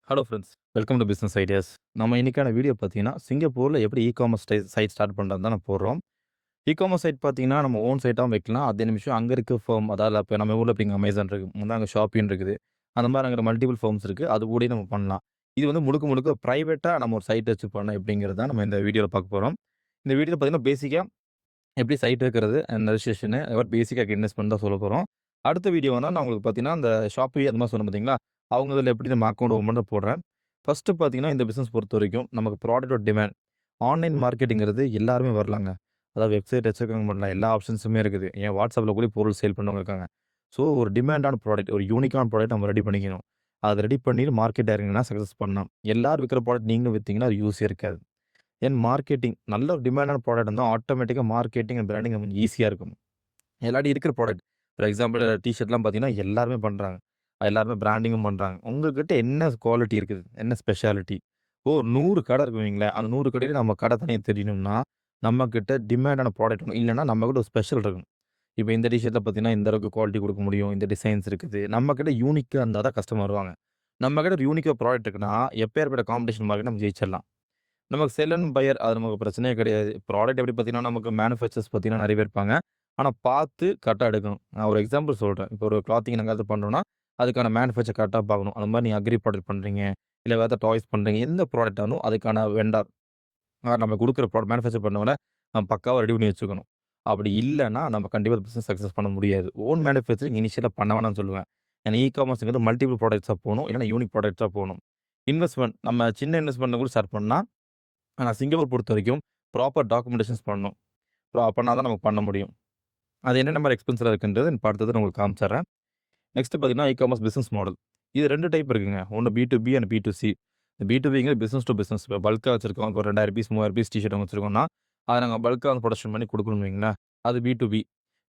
Hello friends. Welcome to business ideas. நம்ம இன்னைக்கான video பார்த்தீங்கன்னா, சிங்கப்பூர்ல எப்படி இ-காமர்ஸ் சைட் ஸ்டார்ட் பண்றதுன்னு தான் போடுறோம். இ-காமர்ஸ் சைட் பார்த்தீங்கன்னா, நம்ம ஓன் சைட்டாவும் வைக்கலாம். அதே நிமிஷம் அங்க இருக்க ஃபர்ம் அதாவது இப்ப நம்ம ஊர்ல இப்ப இங்க அமேசான் இருக்கு. அங்க ஷாப்பின்னு இருக்குது. அந்த மாரி அங்க மல்டிபிள் ஃபர்ம்ஸ் இருக்கு. அது கூடயே நம்ம பண்ணலாம். இது வந்து முழுக்க முழுக்க பிரைவேட்டா நம்ம ஒரு சைட் வச்சு பண்ணோம் எப்படிங்கிறது தான் நம்ம இந்த வீடியோல பார்க்க போறோம். இந்த வீடியோல பார்த்தீங்கன்னா, பேசிக்கா எப்படி சைட் வைக்கிறது, அந்த ரெஜிஸ்ட்ரேஷனு, அதுக்கப்புறம் பேசிக்கா இன்வெஸ்ட்மென்ட் தான் சொல்லப் போறோம். அடுத்த வீடியோனா நான் உங்களுக்கு பார்த்தீங்கன்னா, அந்த Shopee அந்த மாரி சொன்னேன் பார்த்தீங்களா? அவங்க இதில எப்படி நம்ம அக்கவுண்ட் ஓப்பன் பண்றது போடுறேன். ஃபர்ஸ்ட்டு பார்த்தீங்கன்னா, இந்த பிசினஸ் பொறுத்தவரைக்கும் நமக்கு ப்ராடக்ட்டோட டிமாண்ட். ஆன்லைன் மார்க்கெட்டிங்கிறது எல்லாருமே வரலாங்க. அதாவது வெப்சைட் வச்சிருக்கவங்க பண்ணலாம். எல்லா ஆப்ஷன்ஸுமே இருக்குது. ஏன் WhatsAppல கூட பொருள் சேல் பண்ணவங்க இருக்காங்க. ஸோ ஒரு டிமாண்டான ப்ராடக்ட், ஒரு யூனிக்கான ப்ராடக்ட் நம்ம ரெடி பண்ணிக்கணும். அத ரெடி பண்ணிட்டு மார்க்கெட் இறங்குனா சக்சஸ் பண்ணலாம். எல்லாரும் விக்கிற ப்ராடக்ட் நீங்களும் வித்தீங்கன்னா, அது யூஸே இருக்காது. தென் மார்க்கெட்டிங் நல்ல ஒரு டிமாண்டான ப்ராடக்ட் இருந்தா ஆட்டோமேட்டிக்கா மார்க்கெட்டிங் அண்ட் பிராண்டிங் கொஞ்சம் ஈஸியா இருக்கும். எல்லார்ட்டயும் இருக்கிற ப்ராடக்ட். ஃபார் எக்ஸாம்பிள் டீ ஷர்ட்லாம் பார்த்தீங்கன்னா, எல்லாருமே பண்றாங்க. எல்லாருமே பிராண்டிங்கும் பண்றாங்க. உங்ககிட்ட என்ன குவாலிட்டி இருக்குது? என்ன ஸ்பெஷாலிட்டி? இப்போ 100 கடை இருக்குன்னு வைங்களேன். அந்த 100 கடையில நம்ம கடை தனியா தெரியணும்னா, நம்மகிட்ட டிமாண்டான ப்ராடக்ட் இருக்கணும். இல்லன்னா நம்மகிட்ட ஒரு ஸ்பெஷல் இருக்கணும். இப்ப இந்த டீ ஷர்ட்ல பார்த்தீங்கன்னா, இந்த அளவுக்கு குவாலிட்டி குடுக்க முடியும். இந்த டிசைன்ஸ் இருக்குது. நம்மகிட்ட யூனிக்கா இருந்தா தான் கஸ்டமர் வருவாங்க. நம்மகிட்ட ஒரு யூனிக்கா ப்ராடக்ட் இருக்குன்னா, எப்பேர்ப்பட்ட காம்படிஷன் மார்க்கெட் நம்ம ஜெயிச்சிடலாம். நமக்கு செல் அண்ட் பையர் அது நமக்கு பிரச்சனையே கிடையாது. ப்ராடக்ட் எப்படி பார்த்தீங்கன்னா, நமக்கு மேனுஃபேக்சர்ஸ் பார்த்தீங்கன்னா நெறைய பேர் இருப்பாங்க. ஆனா பார்த்து கரெக்ட்டா எடுக்கணும். நான் ஒரு எக்ஸாம்பிள் சொல்றேன். இப்போ ஒரு கிளாத்திங் நாங்க எதாவது பண்றோம்னா, அதுக்கான மேனுஃபேக்சர் கரெக்ட்டா பார்க்கணும். அந்த மாரி நீங்க அக்ரி ப்ராடக்ட் பண்றீங்க, இல்ல வேற டாய்ஸ் பண்றீங்க. எந்த ப்ராடக்ட் ஆனாலும் அதுக்கான வெண்டார் நம்ம குடுக்குற மேனுஃபேக்சர் பண்ணவங்கள நம்ம பக்காவா ரெடி பண்ணி வச்சுக்கணும். அப்படி இல்லன்னா, நம்ம கண்டிப்பா பிசினஸ் சக்சஸ் பண்ண முடியாது. ஓன் மேனுஃபேக்சரிங் இனிஷியலா பண்ண வேணாம்னு சொல்லுவேன். ஏன்னா இ-காமர்ஸ்ங்கிறது மல்டிபிள் ப்ராடக்ட்ஸா போணும். இல்லன்னா யூனிக் ப்ராடக்ட்ஸா போணும். இன்வெஸ்ட்மென்ட் நம்ம சின்ன இன்வெஸ்ட்மென்ட்ல கூட ஸ்டார்ட் பண்ணா ஆனா சிங்கப்பூர் பொறுத்தவரைக்கும் ப்ராப்பர் டாக்குமெண்டேஷன்ஸ் பண்ணணும். பண்ணா தான் நமக்கு பண்ண முடியும். அது என்னென்ன மாரி எக்ஸ்பென்ஸ்லாம் இருக்குன்றது இப்ப அடுத்தது நான் உங்களுக்கு காமிச்சர்றேன். நெக்ஸ்ட் பார்த்தீங்கன்னா, இ-காமர்ஸ் பிசினஸ் மாடல். இது 2 டைப் இருக்குங்க. ஒண்ணு பி2பி அண்ட் பி2சி. பி2பிங்கிறது பிசினஸ் டூ பிசினஸ். இப்ப பல்க்கா வச்சிருக்கோம். இப்போ 2000 பீஸ், 3000 பீஸ் டீ ஷர்ட் வச்சிருக்கோம்னா, அத நாங்க பல்க்கா வந்து புரொடக்ஷன் பண்ணி குடுக்கணும்னு வைங்களேன். அது பி2பி.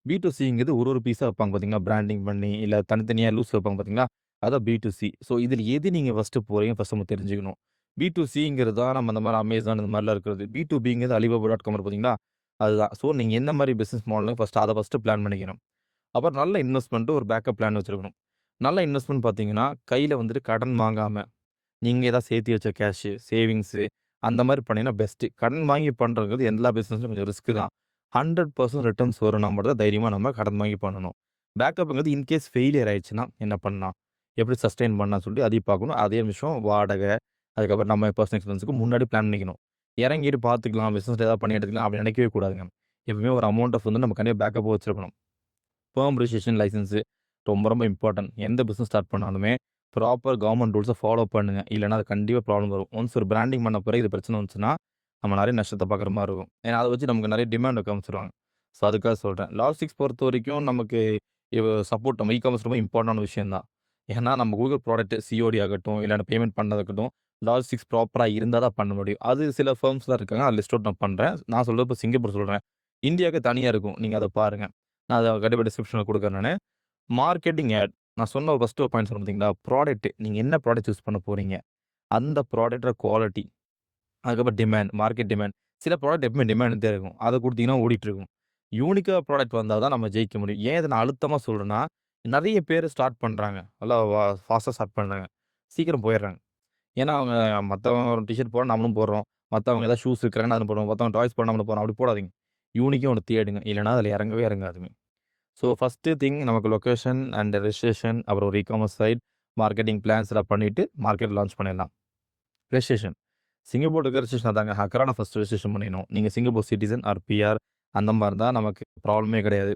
பி2சிங்கிறது ஒரு பீஸா வைப்பாங்க பார்த்தீங்களா, பிராண்டிங் பண்ணி, இல்ல தனித்தனியா லூஸ் வைப்பாங்க பார்த்தீங்களா, அதான் பி2சி. ஸோ இதில எது நீங்க ஃபர்ஸ்ட்டு போறீங்க ஃபர்ஸ்ட் நம்ம தெரிஞ்சுக்கணும். பி2சிங்கிறது தான் நம்ம இந்த மாரி அமேசான் இந்த மாரிலாம் இருக்கிறது. பி2பிங்கிறது Alibaba.com இருக்கு பார்த்தீங்களா, அதுதான். ஸோ நீங்க என்ன மாரி பிசினஸ் மாடல்னு ஃபர்ஸ்ட்டு பிளான் பண்ணிக்கணும். அப்புறம் நல்ல இன்வெஸ்ட்மென்ட் ஒரு பேக்கப் பிளான் வச்சிருக்கணும். நல்ல இன்வெஸ்ட்மென்ட் பார்த்தீங்கன்னா, கையில வந்துட்டு கடன் வாங்காம, நீங்க ஏதாவது சேர்த்து வச்ச கேஷ், சேவிங்ஸு அந்த மாரி பண்ணீங்கன்னா பெஸ்ட்டு. கடன் வாங்கி பண்றது எல்லா பிசினஸ்லயும் கொஞ்சம் ரிஸ்க் தான். 100% ரிட்டர்ன்ஸ் வரும்னா மட்டும் தான் தைரியமா நம்ம கடன் வாங்கி பண்ணணும். பேக்கப்ங்கிறது இன்கேஸ் ஃபெயிலியர் ஆயிடுச்சுன்னா என்ன பண்ணலாம்? எப்படி சஸ்டெயின் பண்ணலாம்னு சொல்லிட்டு அதையும் பார்க்கணும். அதே நிமிஷம் வாடகை, அதுக்கப்புறம் நம்ம பெர்சனல் எக்ஸ்பென்ஸ்க்கு முன்னாடி பிளான் பண்ணிக்கணும். இறங்கிட்டு பார்த்துக்கலாம், பிசினஸ்ல ஏதாவது பண்ணி எடுத்துக்கலாம் அப்படி நினைக்கவே கூடாதுங்க. எப்பவுமே ஒரு அமௌண்ட் ஆஃப் வந்து நம்ம கண்டிப்பா பேக்கப் வச்சிருக்கணும். ஃபர்ம் ரிஜிஸ்ட்ரேஷன் லைசென்ஸு ரொம்ப ரொம்ப இம்பார்ட்டன்ட். எந்த பிசினஸ் ஸ்டார்ட் பண்ணாலுமே ப்ராப்பர் கவர்ன்மென்ட் ரூல்ஸ ஃபாலோ பண்ணுங்க. இல்லன்னா அது கண்டிப்பா ப்ராப்ளம் வரும். ஒன்ஸ் ஒரு பிராண்டிங் பண்ண பிறகு இது பிரச்சனை வந்துச்சுன்னா, நம்ம நெறைய நஷ்டத்த பார்க்குற மாரி இருக்கும். ஏன்னா அத வச்சு நமக்கு நெறைய டிமாண்ட் வைக்க ஆரம்பிச்சுருவாங்க. ஸோ அதுக்காக சொல்றேன். லாஜிஸ்டிக்ஸ் பொறுத்தவரைக்கும் நமக்கு சப்போர்ட் நம்ம இ-காமர்ஸ் ரொம்ப இம்பார்ட்டன்டான விஷயம் தான். ஏன்னா நம்ம கூகுள் ப்ராடக்ட் சிஓடி ஆகட்டும், இல்ல பேமெண்ட் பண்ணதா இருக்கட்டும், லாஜிஸ்டிக்ஸ் ப்ராப்பரா இருந்தா தான் பண்ண முடியும். அது சில ஃபர்ம்ஸ்லாம் இருக்காங்க. அது லிஸ்ட் அவுட் நான் பண்றேன். நான் சொல்றது இப்ப சிங்கப்பூர் சொல்றேன். இந்தியாவுக்கு தனியா இருக்கும். நீங்க அத பாருங்க. நான் அத கண்டிப்பா டிஸ்கிரிப்ஷன்ல குடுக்குறேன் நானு. Marketing ad. நான் சொன்ன ஃபர்ஸ்ட் ஒரு பாயிண்ட் சொன்னேன் பார்த்தீங்களா? ப்ராடக்ட். நீங்க என்ன ப்ராடக்ட் சூஸ் பண்ண போறீங்க? அந்த ப்ராடக்ட்டோட குவாலிட்டி. அதுக்கப்புறம் டிமாண்ட், மார்க்கெட் டிமாண்ட். சில ப்ராடக்ட் எப்பவுமே டிமாண்ட் இருந்துட்டே இருக்கும். அத குடுத்தீங்கன்னா ஓடிட்டு இருக்கும். யூனிக்கா ப்ராடக்ட் வந்தா தான் நம்ம ஜெயிக்க முடியும். ஏன் இத நான் அழுத்தமா சொல்றேன்னா, நெறைய பேரு ஸ்டார்ட் பண்றாங்க. நல்லா ஃபாஸ்ட்டா ஸ்டார்ட் பண்றாங்க. சீக்கிரம் போயிடுறாங்க. ஏன்னா அவங்க மத்தவங்க ஒரு டீ ஷர்ட் போடுறா நம்மளும் போடுறோம். மத்தவங்க ஏதாவது ஷூஸ் விக்கிறாங்கன்னா அதுல போடுவோம். மத்தவங்க டாய்ஸ் போடுறா நம்மளும் போடுறோம். அப்படி போடாதீங்க. யூனிக்கா ஒண்ணு தேடுங்க. இல்லன்னா அதுல இறங்கவே இறங்காதுங்க. ஸோ ஃபர்ஸ்ட்டு திங் நமக்கு லொகேஷன் அண்ட் ரெஜிஸ்ட்ரேஷன் அப்புறம் ஒரு இ-காமர்ஸ் சைட், மார்க்கெட்டிங் பிளான்ஸ்லாம் பண்ணிட்டு மார்க்கெட் லான்ச் பண்ணிடலாம். ரெஜிஸ்ட்ரேஷன். சிங்கப்பூர்ல இருக்க ரெஜிஸ்ட்ரேஷன் அதாங்க. ஹக்கரான ஃபர்ஸ்ட் ரெஜிஸ்ட்ரேஷன் பண்ணிடணும். நீங்க சிங்கப்பூர் சிட்டிசன் ஆர் பிஆர் அந்த மாரி தான் நமக்கு ப்ராப்ளமே கிடையாது.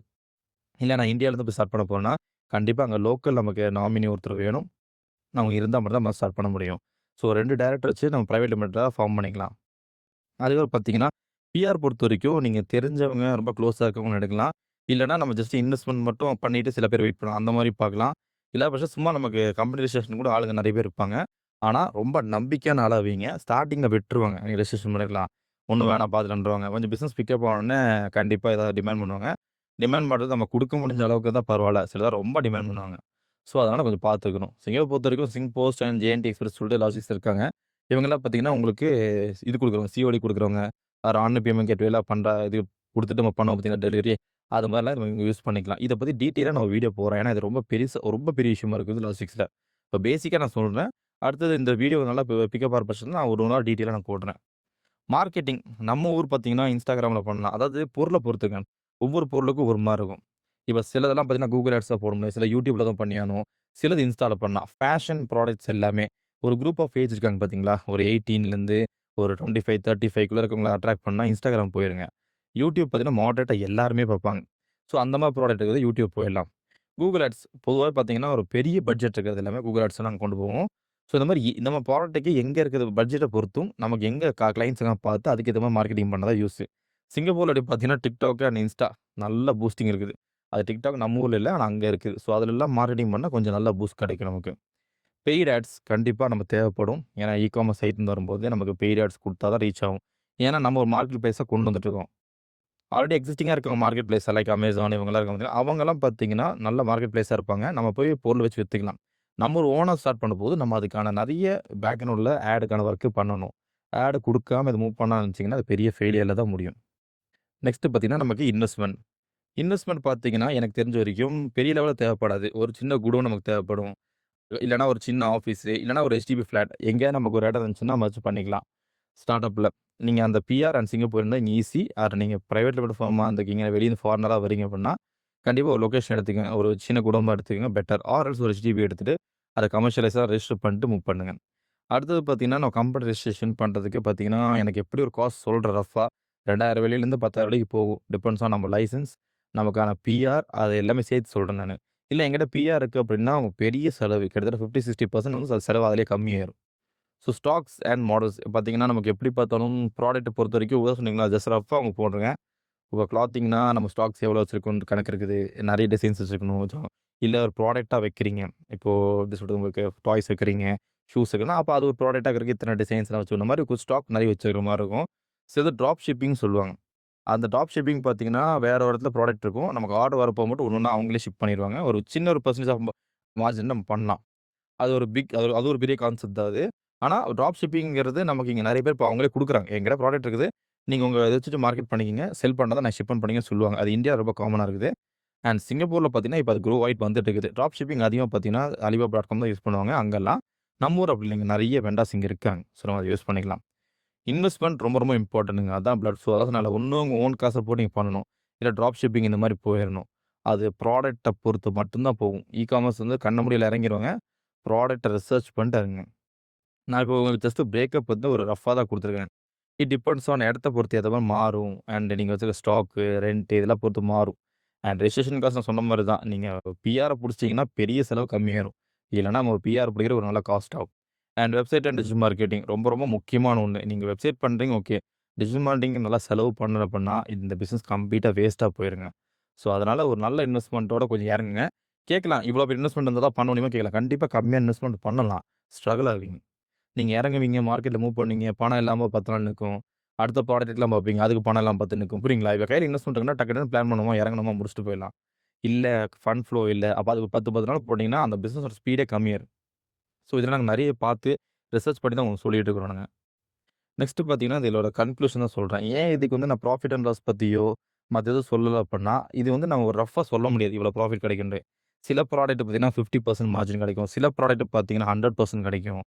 இல்ல நான் இந்தியாலருந்து போய் ஸ்டார்ட் பண்ண போறேன்னா, கண்டிப்பா அங்க லோக்கல் நமக்கு நாமினி ஒருத்தர் வேணும். அவங்க இருந்தா மட்டும் தான் நம்ம ஸ்டார்ட் பண்ண முடியும். ஸோ 2 டைரக்டர் வச்சு நம்ம பிரைவேட் லிமிட்டடா ஃபார்ம் பண்ணிக்கலாம். அதுக்கப்புறம் பார்த்தீங்கன்னா, பிஆர் பொறுத்தவரைக்கும் நீங்க தெரிஞ்சவங்க, ரொம்ப க்ளோஸா இருக்கவங்கள எடுக்கலாம். இல்லன்னா நம்ம ஜஸ்ட் இன்வெஸ்ட்மென்ட் மட்டும் பண்ணிட்டு சில பேர் வெயிட் பண்ணலாம். அந்த மாரி பார்க்கலாம். இல்லாத பட்சம் சும்மா நமக்கு கம்பெனி ரெஜிஸ்ட்ரேஷன் கூட ஆளுங்க நெறைய பேர் இருப்பாங்க. ஆனா, ரொம்ப நம்பிக்கையான ஆளா வைங்க. ஸ்டார்ட்டிங்ல விட்டுருவாங்க. நீங்க ரெஜிஸ்ட்ரேஷன் பண்ணிக்கலாம். ஒண்ணும் வேணாம் பார்த்துக்கலான்ருவாங்க. கொஞ்சம் பிசினஸ் பிக்கப் ஆனோனே கண்டிப்பா ஏதாவது டிமாண்ட் பண்ணுவாங்க. டிமாண்ட் பண்றது நம்ம குடுக்க முடிஞ்ச அளவுக்கு தான் பரவால்ல. சிலர் ரொம்ப டிமாண்ட் பண்ணுவாங்க. ஸோ, அதனால கொஞ்சம் பார்த்துக்கணும். சிங்கப்பூர் பொறுத்தவரைக்கும் சிங் போஸ்ட் அண்ட் ஜேஎன்டி எக்ஸ்பிரஸ் சொல்லிட்டு லாஜிஸ்டிக்ஸ் இருக்காங்க. இவங்கலாம் பார்த்தீங்கன்னா, உங்களுக்கு இது குடுக்குறவங்க, சிஓடி குடுக்குறவங்க, ஆன்லைன் பேமெண்ட் கேட்வேலாம் இது குடுத்துட்டு நம்ம பண்ணுவோம் பார்த்தீங்களா டெலிவரி. அது மாரிலாம் இவங்க யூஸ் பண்ணிக்கலாம். இத பத்தி டீட்டெயிலா நான் ஒரு வீடியோ போடுறேன். ஏன்னா, இது ரொம்ப பெருசா ரொம்ப பெரிய விஷயமா இருக்குது லாஜிஸ்டிக்ஸ்ல. இப்ப பேசிக்கா நான் சொல்றேன். அடுத்தது இந்த வீடியோ நல்லா பிக்கப் ஆகிற பட்சத்தில நான் ஒரு நாள் டீட்டெயிலா நான் போடுறேன். மார்க்கெட்டிங் நம்ம ஊர் பார்த்தீங்கன்னா, Instagramல பண்ணலாம். அதாவது பொருள பொறுத்துங்க. ஒவ்வொரு பொருளுக்கும் ஒரு மாரி இருக்கும். இப்ப சிலதெல்லாம் பார்த்தீங்கன்னா, Google Adsல போட முடியும். சில YouTubeல தான் பண்ணியாகணும். சிலது இன்ஸ்டால பண்ணலாம். ஃபேஷன் ப்ராடக்ட்ஸ் எல்லாமே ஒரு குரூப் ஆஃப் ஏஜ் இருக்காங்க பார்த்தீங்களா? ஒரு 18லேருந்து ஒரு 25, 35க்குள்ள இருக்கவங்கள அட்ராக்ட் பண்ணா Instagram போயிருங்க. YouTube பார்த்தீங்கன்னா, மாடரேட்டா எல்லாருமே பார்ப்பாங்க. ஸோ அந்த மாரி ப்ராடக்ட் இருக்கிறது YouTube போயிடலாம். Google Ads பொதுவாவே பார்த்தீங்கன்னா, ஒரு பெரிய பட்ஜெட் இருக்கிறது எல்லாமே Google Adsல நாங்க கொண்டு போவோம். ஸோ இந்த மாரி நம்ம ப்ராடக்ட்டுக்கு எங்க இருக்குது பட்ஜெட்ட பொறுத்தும், நமக்கு எங்க கிளையண்ட்ஸ்லாம் பார்த்து அதுக்கு ஏத்த மாரி மார்க்கெட்டிங் பண்ண தான் யூஸு. சிங்கப்பூர்ல எப்படி பார்த்தீங்கன்னா, TikTok அண்ட் Insta நல்ல பூஸ்டிங் இருக்குது. அது TikTok நம்ம ஊர்ல இல்ல. ஆனா அங்க இருக்குது. ஸோ அதுலலாம் மார்க்கெட்டிங் பண்ணா கொஞ்சம் நல்ல பூஸ்ட் கிடைக்கும் நமக்கு. பெய்ட் ஆட்ஸ் கண்டிப்பா நம்ம தேவைப்படும். ஏன்னா, இ-காமர்ஸ் சைட்ன்னு வரும்போது நமக்கு பெய்ட் ஆட்ஸ் குடுத்தா தான் ரீச் ஆகும். ஏன்னா, நம்ம ஒரு மார்க்கெட் பிளேஸா கொண்டு வந்துட்டுருக்கோம். ஆல்ரெடி எக்ஸிஸ்டிங்கா இருக்கவங்க மார்க்கெட் பிளேஸ் லைக் Amazon இவங்கலாம் இருக்காங்க பார்த்தீங்களா, அவங்கலாம் பார்த்தீங்கன்னா, நல்ல மார்க்கெட் பிளேஸா இருப்பாங்க. நம்ம போய் பொருள் வச்சு வித்துக்கலாம். நம்ம ஒரு ஓனா ஸ்டார்ட் பண்ணும்போது, நம்ம அதுக்கான நெறைய பேக்ரவுண்ட்ல ஆடுக்கான ஒர்க் பண்ணணும். ஆட் குடுக்காம இத மூவ் பண்ண ஆரம்பிச்சீங்கன்னா, அது பெரிய ஃபெயிலியர்ல தான் முடியும். நெக்ஸ்ட் பார்த்தீங்கன்னா, நமக்கு இன்வெஸ்ட்மென்ட். இன்வெஸ்ட்மென்ட் பார்த்தீங்கன்னா, எனக்கு தெரிஞ்ச வரைக்கும் பெரிய லெவல்ல தேவைப்படாது. ஒரு சின்ன குடோன் நமக்கு தேவைப்படும். இல்லன்னா ஒரு சின்ன ஆஃபீஸு, இல்லன்னா ஒரு HDB ஃபிளாட் எங்கேயாவது நமக்கு ஒரு இடம் இருந்துச்சுன்னா, நம்ம வச்சு பண்ணிக்கலாம். ஸ்டார்ட் அப்ல. நீங்க அந்த பிஆர் அண்ட் சிங்கப்பூர் இருந்தா இங்க ஈஸி. ஆர் நீங்க பிரைவேட் லிமிடெட் ஃபார்மா இருந்துக்கீங்க, வெளியிருந்து ஃபாரினரா வரீங்க அப்படின்னா, கண்டிப்பா ஒரு லொகேஷன் எடுத்துக்கங்க. ஒரு சின்ன குடோன்மா எடுத்துக்கங்க பெட்டர். ஆர் எல்ஸ் ஒரு HDB எடுத்துட்டு, அத கமர்ஷியலைஸா ரெஜிஸ்டர் பண்ணிட்டு மூவ் பண்ணுங்க. அடுத்தது பார்த்தீங்கன்னா, நான் கம்பெனி ரெஜிஸ்ட்ரேஷன் பண்றதுக்கு பார்த்தீங்கன்னா, எனக்கு எப்படி ஒரு காஸ்ட் சொல்றேன் ரஃப்பா. 2000 வெளியிலேருந்து 10,000 வரைக்கும் போகும். டிபெண்ட்ஸ் ஆன் நம்ம லைசென்ஸ், நமக்கான பிஆர் அது எல்லாமே சேர்த்து சொல்றேன் நானு. இல்ல என்கிட்ட பிஆர் இருக்கு அப்படின்னா, பெரிய செலவு கிட்டத்தட்ட 50, 60% வந்து செலவு அதிலேயே கம்மியாயிரும். ஸோ ஸ்டாக்ஸ் அண்ட் மாடல்ஸ் பார்த்தீங்கன்னா, நமக்கு எப்படி பார்த்தாலும் ப்ராடக்ட்ட பொறுத்தவரைக்கும் உதாரணம் சொன்னீங்களா, ஜஸ்ட் ரஃப்பா அவங்க போடுறேங்க. இப்போ கிளாத்திங்னா நம்ம ஸ்டாக்ஸ் எவ்வளோ வச்சிருக்கோம்னு கணக்கு இருக்குது. நெறைய டிசைன்ஸ் வச்சிருக்கணும் கொஞ்சம். இல்ல ஒரு ப்ராடக்ட்டா வைக்கிறீங்க. இப்போ எப்படி சொல்றது உங்களுக்கு டாய்ஸ் வைக்கிறீங்க, ஷூஸ் வைக்கிறீங்கன்னா, அப்ப அது ஒரு ப்ராடக்ட்டா இருக்கிறதுக்கு இத்தன டிசைன்ஸ்லாம் வச்சுக்கணும். இந்த மாரி ஸ்டாக் நெறைய வச்சுக்கிற மாரி இருக்கும். சிலது ட்ராப் ஷிப்பிங்ன்னு சொல்லுவாங்க. அந்த ட்ராப் ஷிப்பிங் பார்த்தீங்கன்னா, வேற ஒரு இடத்துல ப்ராடக்ட் இருக்கும். நமக்கு ஆர்டர் வரப்போ மட்டும் ஒண்ணொண்ணா அவங்களே ஷிப் பண்ணிருவாங்க. ஒரு சின்ன ஒரு பெர்சன்டேஜ் ஆஃப் மார்ஜின் நம்ம பண்ணலாம். அது ஒரு அது அது ஒரு பெரிய கான்செப்ட் தான் அது. ஆனா ட்ராப் ஷிப்பிங்கிறது நமக்கு இங்க நெறைய பேர் இப்ப அவங்களே குடுக்குறாங்க. என்கிட்ட ப்ராடக்ட் இருக்குது. நீங்க உங்க இத வச்சுட்டு மார்க்கெட் பண்ணிக்கங்க. செல் பண்ணா தான் நான் ஷிப்பன் பண்ணீங்கன்னு சொல்லுவாங்க. அது இந்தியால ரொம்ப காமனா இருக்குது. அண்ட் சிங்கப்பூர்ல பார்த்தீங்கன்னா, இப்ப அது க்ரோ ஆயிட்டு வந்துட்டு இருக்குது. ட்ராப் ஷிப்பிங் அதிகமா பார்த்தீங்கன்னா, Alibaba.com தான் யூஸ் பண்ணுவாங்க அங்கலாம். நம்ம ஊர் அப்படி இல்லைங்க. நெறைய வெண்டார்ஸ் இங்க இருக்காங்க. ஸோ நம்ம அத யூஸ் பண்ணிக்கலாம். இன்வெஸ்ட்மென்ட் ரொம்ப ரொம்ப இம்பார்ட்டன்ட்ங்க. அதான் பிளட் ஸோ அதான் சொன்னேன்ல. ஒண்ணு உங்க ஓன் காச போட்டு நீங்க பண்ணணும். இல்ல ட்ராப் ஷிப்பிங் இந்த மாரி போயிரணும். அது ப்ராடக்ட்ட பொறுத்து மட்டும் தான் போகும். இ-காமர்ஸ் வந்து கண்ண மூடில இறங்கிருவாங்க. ப்ராடக்ட்ட ரிசர்ச் பண்ணிட்டு இறங்குங்க. நான் இப்போ உங்களுக்கு ஜஸ்ட் பிரேக்கப் வந்து ஒரு ரஃப்பா தான் குடுத்துருக்கேன். இட் டிபெண்ட்ஸ் ஆன் இடத்த பொறுத்து ஏத்த மாரி மாறும். அண்ட் நீங்க வச்சிருக்க ஸ்டாக்கு, ரென்ட் இதெல்லாம் பொறுத்து மாறும். அண்ட் ரெஜிஸ்ட்ரேஷன் காஸ்ட் நான் சொன்ன மாரி தான். நீங்க பிஆர புடிச்சிட்டீங்கன்னா பெரிய செலவு கம்மியாயிரும். இல்லன்னா நம்ம ஒரு பிஆர் பிடிக்கிறது ஒரு நல்ல காஸ்ட் ஆகும். And website and digital marketing ரொம்ப ரொம்ப முக்கியமான ஒண்ணு. நீங்க வெப்சைட் பண்றீங்க ஓகே. டிஜிட்டல் மார்க்கெட்டிங் நல்லா செலவு பண்ணல அப்படின்னா, இந்த பிசினஸ் கம்ப்ளீட்டா வேஸ்ட்டா போயிருங்க. ஸோ அதனால ஒரு நல்ல இன்வெஸ்ட்மென்ட்டோட கொஞ்சம் இறங்குங்க. கேட்கலாம் இவ்வளோ பெரிய இன்வெஸ்ட்மென்ட் இருந்தா தான் பண்ண முடியுமா கேட்கலாம். கண்டிப்பா கம்மியா இன்வெஸ்ட்மென்ட் பண்ணலாம். ஸ்ட்ரகிள் ஆவீங்க. நீங்க இறங்குவீங்க, மார்க்கெட்ல மூவ் பண்ணுவீங்க. பணம் இல்லாம 10 நாள் நிக்கும். அடுத்த ப்ராடக்ட்லாம் பார்ப்பீங்க. அதுக்கு பணம் இல்லாம 10 நிக்கும். புரியுங்களா? இப்ப கையில இன்வெஸ்ட்மென்ட் இருக்குன்னா டக்கு டக்குன்னு பிளான் பண்ணுவோமா, இறங்கணுமா, முடிச்சுட்டு போயிடலாம். இல்ல ஃபண்ட் ஃப்ளோ இல்ல. அப்ப அது 10, 10 நாள் போட்டீங்கன்னா, அந்த பிசினஸோட ஸ்பீடே கம்மியாயிரும். ஸோ இதெல்லாம் நாங்க நெறைய பார்த்து ரிசர்ச் பண்ணி தான் உங்களுக்கு சொல்லிட்டு இருக்கிறோம் நாங்க. நெக்ஸ்ட் பார்த்தீங்கன்னா, இதோட கன்க்ளூஷன் தான் சொல்றேன். ஏன் இதுக்கு வந்து நான் ப்ராஃபிட் அண்ட் லாஸ் பத்தியோ, மத்த எதுவும் சொல்லல அப்புட்ன்னா, இது வந்து நம்ம ஒரு ரஃப்பா சொல்ல முடியாது. இவ்வளோ ப்ராஃபிட் கிடைக்குன்ட்டு. சில ப்ராடக்ட் பார்த்தீங்கன்னா 50% மார்ஜின் கிடைக்கும். சில ப்ராடக்ட் பார்த்தீங்கன்னா 100% கிடைக்கும்.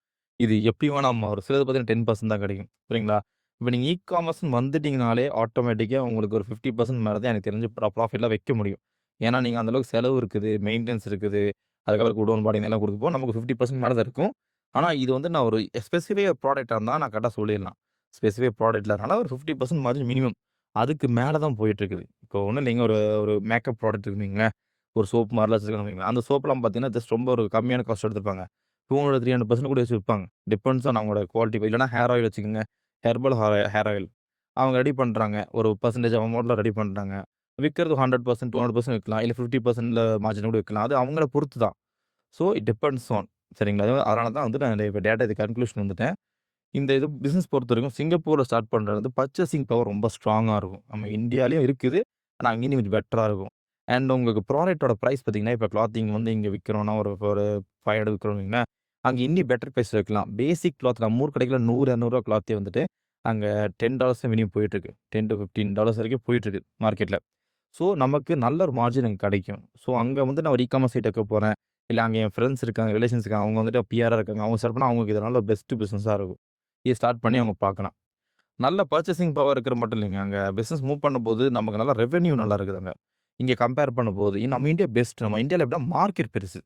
இது எப்படி வேணா மாறும். சிலது பார்த்தீங்கன்னா 10% தான் கிடைக்கும். புரியுங்களா? இப்ப நீங்க இ-காமர்ஸ்ன்னு வந்துட்டீங்கனாலே, ஆட்டோமேட்டிக்கா உங்களுக்கு ஒரு 50% மேல தான் எனக்கு தெரிஞ்சு ப்ராஃபிட்லாம் வைக்க முடியும். ஏன்னா, நீங்க அந்த அளவுக்கு செலவு இருக்குது, மெயின்டனன்ஸ் இருக்குது. அதுக்கப்புறம் குடோன் பாடிங் எல்லாம் குடுக்கப்போ நமக்கு 50% மேல தான் இருக்கும். ஆனா, இது வந்து நான் ஒரு ஸ்பெசிஃபிக் ப்ராடக்ட்டா இருந்தா நான் கரெக்ட்டா சொல்லிர்லாம். ஸ்பெசிஃபிக் ப்ராடக்ட்ல அதனால ஒரு 50% மார்ஜின் மினிமம். அதுக்கு மேல தான் போயிட்டு இருக்குது. இப்போ ஒண்ணும் இல்லைங்க. ஒரு ஒரு மேக்கப் ப்ராடக்ட் இருக்குன்னு வைங்களேன். ஒரு சோப் மாரிலாம் வச்சிருக்காங்கன்னு வைங்களேன். அந்த சோப்லாம் பார்த்தீங்கன்னா, ஜஸ்ட் ரொம்ப ஒரு கம்மியான காஸ்ட் எடுத்திருப்பாங்க. 200, 300% கூட வச்சு விப்பாங்க. டிபெண்ட்ஸ் ஆன் அவங்களோட குவாலிட்டி. இல்லன்னா ஹேர் ஆயில் வச்சுக்கங்க. Herbal hair oil. அவங்க ரெடி பண்றாங்க. ஒரு பெர்சன்டேஜ் அமௌண்ட்ல ரெடி பண்றாங்க. விக்கிறது 100%, 200% விக்கலாம். இல்ல 50%ல மார்ஜின் கூட விக்கலாம். அது அவங்கள பொறுத்து தான். ஸோ இட் டிபெண்ட்ஸ் ஆன் சரிங்களா? அதனால தான் வந்து நான் இப்ப டேட்டா இது கன்க்ளூஷன் வந்துட்டேன். இந்த இது பிசினஸ் பொறுத்தவரைக்கும் சிங்கப்பூர்ல ஸ்டார்ட் பண்றது வந்து பர்ச்சேசிங் பவர் ரொம்ப ஸ்ட்ராங்கா இருக்கும். நம்ம இந்தியாலயும் இருக்குது. ஆனா அங்கேயும் கொஞ்சம் பெட்டரா இருக்கும். அண்ட் உங்களுக்கு ப்ராடக்ட்டோட பிரைஸ் பார்த்தீங்கன்னா, இப்ப கிளாத்திங் வந்து இங்க விக்கிறோம்னா ஒரு ஒரு 500 விக்கிறோம்னு வைங்களேன். அங்க இன்னி பெட்டர் பிரைஸ் வைக்கலாம். பேசிக் கிளாத் நம்ம ஊர் கடைக்குள்ள ரூ. 100, 200 கிளாத்தே வந்துட்டு அங்க $10 மினிமம் போயிட்டுருக்கு. $10 to $15 வரைக்கும் போயிட்டுருக்கு மார்க்கெட்ல. ஸோ நமக்கு நல்ல ஒரு மார்ஜின் அங்க கிடைக்கும். ஸோ அங்க வந்து நான் ஒரு இ-காமர்ஸ் சைட் வைக்க போறேன். இல்ல அங்க என் ஃப்ரெண்ட்ஸ் இருக்காங்க, ரிலேஷன்ஸ் இருக்காங்க. அவங்க வந்துட்டு பிஆரா இருக்காங்க. அவங்க ஸ்டார்ட் பண்ணா அவங்களுக்கு இது நல்ல பெஸ்ட் பிசினஸா இருக்கும். இத ஸ்டார்ட் பண்ணி அவங்க பார்க்கலாம். நல்ல பர்ச்சேசிங் பவர் இருக்கிறது மட்டும் இல்லைங்க. அங்க பிசினஸ் மூவ் பண்ணும்போது நமக்கு நல்ல ரெவென்யூ நல்லா இருக்குதுங்க. இங்க கம்பேர் பண்ணும்போது நம்ம இந்தியா பெஸ்ட். நம்ம இந்தியால எப்படின்னா மார்க்கெட் பெருசு.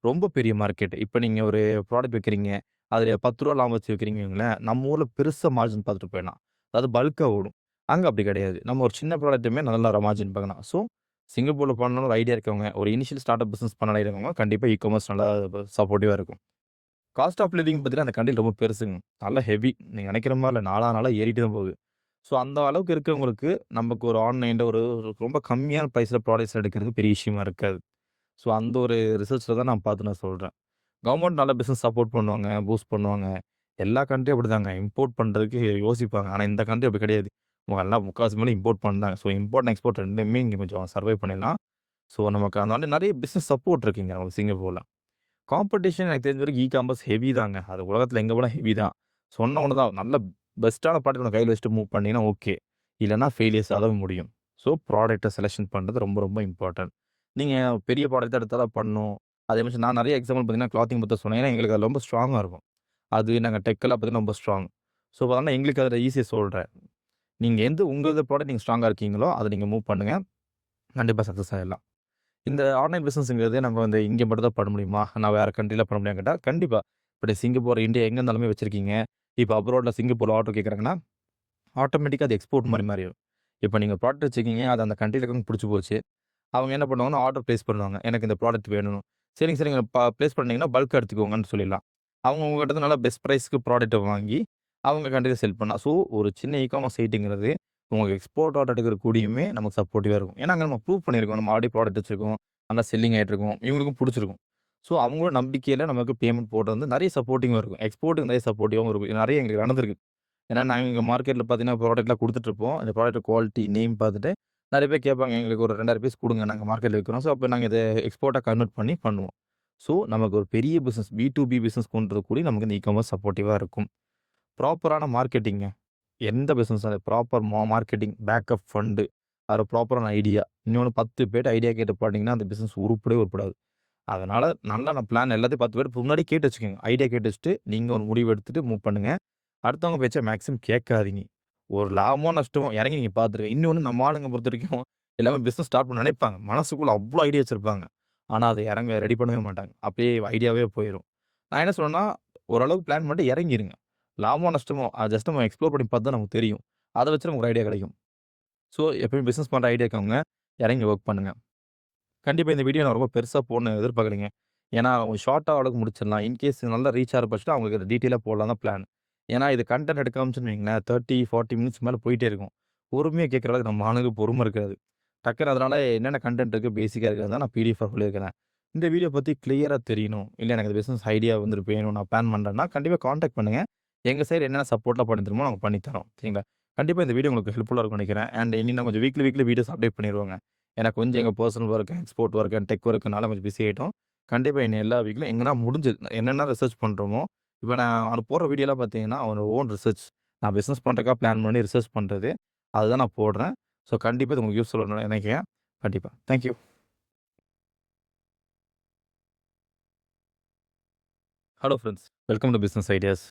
ரொம்ப பெரிய மார்க்கெட். இப்ப நீங்க ஒரு ப்ராடக்ட் விக்கிறீங்க. அதுல ரூ. 10 லாபம் வச்சு விக்கிறீங்கன்னு வையுங்களேன், நம்ம ஊர்ல பெருசா மார்ஜின் பார்த்துட்டு போயிடலாம். அதாவது பல்க்கா ஓடும். அங்க அப்படி கிடையாது. நம்ம ஒரு சின்ன ப்ராடக்ட்டுமே நல்ல மார்ஜின் பார்க்கலாம். ஸோ சிங்கப்பூர்ல பண்ணணும்னு ஒரு ஐடியா இருக்கவங்க, ஒரு இனிஷியல் ஸ்டார்ட் அப் பிசினஸ் பண்ண இருக்கவங்க கண்டிப்பா காமர்ஸ் நல்லா சப்போர்ட்டிவா இருக்கும். காஸ்ட் ஆஃப் லிவிங் பார்த்தீங்கன்னா, அந்த கண்ட்ரி ரொம்ப பெருசுங்க. நல்லா ஹெவி. நீங்க நெனைக்கிற மாரி இல்ல. நாளா நாளா ஏறிட்டு தான் போகுது. ஸோ அந்த அளவுக்கு இருக்கிறவங்களுக்கு, நமக்கு ஒரு ஆன்லைன்ல ஒரு ரொம்ப கம்மியான பிரைஸ்ல ப்ராடக்ட்ஸ் எடுக்கிறது பெரிய விஷயமா இருக்காது. ஸோ அந்த ஒரு ரிசர்ச்ல தான் நான் பார்த்து நான் சொல்றேன். கவர்மெண்ட் நல்ல பிசினஸ் சப்போர்ட் பண்ணுவாங்க, பூஸ்ட் பண்ணுவாங்க. எல்லா கண்ட்ரியும் அப்படிதாங்க. இம்போர்ட் பண்றதுக்கு யோசிப்பாங்க. ஆனா இந்த கண்ட்ரி அப்படி கிடையாது. எல்லாம் முக்காவாசி மேல இம்போர்ட் பண்ணாங்க. ஸோ இம்போர்ட் அண்ட் எக்ஸ்போர்ட் 2மே இங்க கொஞ்சம் சர்வை பண்ணிடலாம். ஸோ நமக்கு அதனால நெறைய பிசினஸ் சப்போர்ட் இருக்குங்க நமக்கு சிங்கப்பூர்ல. காம்படிஷன் எனக்கு தெரிஞ்ச வரைக்கும் காமர்ஸ் ஹெவி தாங்க. அது உலகத்தில எங்க போனா ஹெவி தான். சொன்ன ஒண்ணு தான். நல்ல பெஸ்ட்டான ப்ராடக்ட் உங்க கையில வச்சுட்டு மூவ் பண்ணீங்கன்னா ஓகே. இல்லன்னா ஃபெயிலியர்ஸ் தான் முடியும். ஸோ ப்ராடக்ட்ட செலக்ஷன் பண்றது ரொம்ப ரொம்ப இம்பார்ட்டன்ட். நீங்க பெரிய ப்ராடக்ட் எடுத்தா தான் பண்ணணும். அதே மாரி நான் நெறைய எக்ஸாம்பிள் பார்த்தீங்கன்னா, கிளாத்திங் பத்தி சொன்னேன். ஏன்னா எங்களுக்கு அது ரொம்ப ஸ்ட்ராங்கா இருக்கும். அது நாங்க டெக்கெல்லாம் பார்த்தீங்கன்னா ரொம்ப ஸ்ட்ராங். ஸோ அதனால எங்களுக்கு அதில ஈஸியா சொல்றேன். நீங்க உங்களது ப்ராடக்ட் நீங்க ஸ்ட்ராங்கா இருக்கீங்களோ, அத நீங்க மூவ் பண்ணுங்க. கண்டிப்பா சக்சஸ் ஆயிடலாம். இந்த ஆன்லைன் பிசினஸ்ங்கிறது நம்ம வந்து இங்க மட்டும் தான் பண்ண முடியுமா? நான் வேற கண்ட்ரில பண்ண முடியுமான்னு கேட்டா, கண்டிப்பா. இப்ப சிங்கப்பூர், இந்தியா எங்க இருந்தாலுமே வச்சிருக்கீங்க. இப்ப அப்ராட்ல சிங்கப்பூர்ல ஆர்டர் கேட்கறாங்கன்னா, ஆட்டோமேட்டிக்கா அது எக்ஸ்போர்ட் மாரி மாறிரும். இப்ப நீங்க ப்ராடக்ட் வச்சிருக்கீங்க. அது அந்த கண்ட்ரில இருக்கவங்களுக்கு புடிச்சு போச்சு. அவங்க என்ன பண்ணுவாங்கன்னா, ஆர்டர் பிளேஸ் பண்ணுவாங்க. எனக்கு இந்த ப்ராடக்ட் வேணும். சரிங்க, சரிங்க. பிளேஸ் பண்ணீங்கன்னா பல்க்கா எடுத்துக்கோங்கன்னு சொல்லிடலாம். அவங்க உங்ககிட்ட இருந்து நல்லா பெஸ்ட் பிரைஸ்க்கு ப்ராடக்ட்ட வாங்கி, அவங்க கண்ட்ரில செல் பண்ணலாம். ஸோ ஒரு சின்ன காமர்ஸ் சைட்ங்கிறது உங்களுக்கு எக்ஸ்போர்ட் ஆர்டர் எடுக்கிற கூடயுமே நமக்கு சப்போர்ட்டிவா இருக்கும். ஏன்னா, அங்க நம்ம ப்ரூவ் பண்ணியிருக்கோம். நம்ம ஆல்ரெடி ப்ராடக்ட் வச்சிருக்கோம். நல்லா செல்லிங் ஆயிட்டு இருக்கும். இவங்களுக்கும் புடிச்சிருக்கும். ஸோ அவங்களோட நம்பிக்கையில நமக்கு பேமெண்ட் போடுறது வந்து நெறைய சப்போர்ட்டிங்கா இருக்கும். எக்ஸ்போர்ட்க்கு நெறைய சப்போர்ட்டிவாவும் இருக்கும். நெறைய எங்களுக்கு நடந்திருக்கு. ஏன்னா, நாங்க எங்க மார்க்கெட்ல பார்த்தீங்கன்னா, ப்ராடக்ட்லாம் குடுத்துட்டுருப்போம். அந்த ப்ராடக்ட் குவாலிட்டி, நேம் பார்த்துட்டு நெறைய பேர் கேட்பாங்க. எங்களுக்கு ஒரு 2000 பீஸ் குடுங்க. நாங்க மார்க்கெட்ல விக்கிறோம். ஸோ, அப்ப நாங்க இத எக்ஸ்போர்ட்டா கன்வெர்ட் பண்ணி பண்ணுவோம். ஸோ, நமக்கு ஒரு பெரிய பிசினஸ் பி2பி பிசினஸ் கொண்டு கூடி நமக்கு இந்த காமர்ஸ் சப்போர்ட்டிவா இருக்கும். ப்ராப்பரான மார்க்கெட்டிங்க. எந்த பிசினஸ் அது ப்ராப்பர் மார்க்கெட்டிங், பேக்கப் ஃபண்ட், அது ப்ராப்பரான ஐடியா. இன்னொன்னு 10 பேர்ட்ட ஐடியா கேட்டு பண்ணீங்கன்னா, அந்த பிசினஸ் உருப்படவே உருப்படாது. அதனால நல்லா நான் பிளான் எல்லாத்தையும் 10 பேர் முன்னாடியே கேட்டு வச்சுக்கோங்க. ஐடியா கேட்டு வச்சுட்டு, நீங்க ஒரு முடிவு எடுத்துட்டு மூவ் பண்ணுங்க. அடுத்தவங்க பேச்ச மேக்ஸிமம் கேட்காதீங்க. ஒரு லாபமோ, நஷ்டமோ இறங்கி நீங்க பார்த்துருங்க. இன்னொன்னு நம்ம ஆளுங்க பொறுத்தவரைக்கும் எல்லாமே பிசினஸ் ஸ்டார்ட் பண்ண நினைப்பாங்க. மனசுக்குள்ள அவ்ளோ ஐடியா வச்சிருப்பாங்க. ஆனா, அத ரெடி பண்ணவே மாட்டாங்க. அப்படியே ஐடியாவே போயிரும். நான் என்ன சொல்றேன்னா, ஓரளவுக்கு பிளான் பண்ணிட்டு இறங்கிருங்க. லாபமோ, நஷ்டமோ அது ஜஸ்ட் நம்ம எக்ஸ்ப்ளோர் பண்ணி பார்த்தா நமக்கு தெரியும். அத வச்சு நமக்கு ஒரு ஐடியா கிடைக்கும். ஸோ, எப்பயும் பிசினஸ் பண்ற ஐடியா இருக்கவங்க இறங்கி வொர்க் பண்ணுங்க. கண்டிப்பா இந்த வீடியோ நான் ரொம்ப பெருசா போடணும்னு எதிர்பார்க்கலைங்க. ஏன்னா, ஷார்ட்டா அளவுக்கு முடிச்சிடலாம். இன்கேஸ் நல்லா ரீச் ஆகுற பட்சத்தில அவங்களுக்கு டீட்டெயிலா போடலாம் தான் பிளான். ஏன்னா, இது கன்டென்ட் எடுக்க ஆரம்பிச்சோன்னு வையுங்களேன், 30, 40 மினிட்ஸ் மேல போயிட்டே இருக்கும். பொறுமையா கேட்கிற அளவுக்கு நம்ம ஆளுங்களுக்கு பொறுமை இருக்காது. டக்குனு அதனால என்னென்ன கன்டென்ட் இருக்கு, பேசிக்கா இருக்கிறது தான் நான் பிடிஎஃபா சொல்லியிருக்கிறேன். இந்த வீடியோ பத்தி கிளியரா தெரியணும். இல்ல எனக்கு இந்த பிசினஸ் ஐடியா வந்து வேணும். நான் பிளான் பண்றேன்னா, கண்டிப்பா கான்டாக்ட் பண்ணுங்க. எங்க சைடு என்னென்ன சப்போர்ட்லாம் பண்ணி தருமோ நாங்க பண்ணி தரோம். சரிங்களா? கண்டிப்பா இந்த வீடியோ உங்களுக்கு ஹெல்ப்ஃபுல்லா இருக்கும்னு நினைக்கிறேன். அண்ட் இனி நான் கொஞ்சம் வீக்லி வீடியோஸ் அப்டேட் பண்ணிருவேங்க. ஏன்னா கொஞ்சம் எங்க personal work, export work, tech ஒர்க்னால கொஞ்சம் பிஸி ஆயிட்டோம். கண்டிப்பா இனி எல்லா வீக்லயும் எங்கனா முடிஞ்சது என்னென்ன ரிசர்ச் பண்றோமோ, இப்ப நான் அது போடுற வீடியோலாம் பார்த்தீங்கன்னா, ஒரு ஓன் ரிசர்ச். நான் பிசினஸ் பண்றதுக்காக பிளான் பண்ணி ரிசர்ச் பண்றது. அதுதான் நான் போடுறேன். ஸோ கண்டிப்பா இது உங்களுக்கு யூஸ்ஃபுல்லா நினைக்கிறேன். கண்டிப்பா. Thank you. Hello friends. Welcome to business ideas.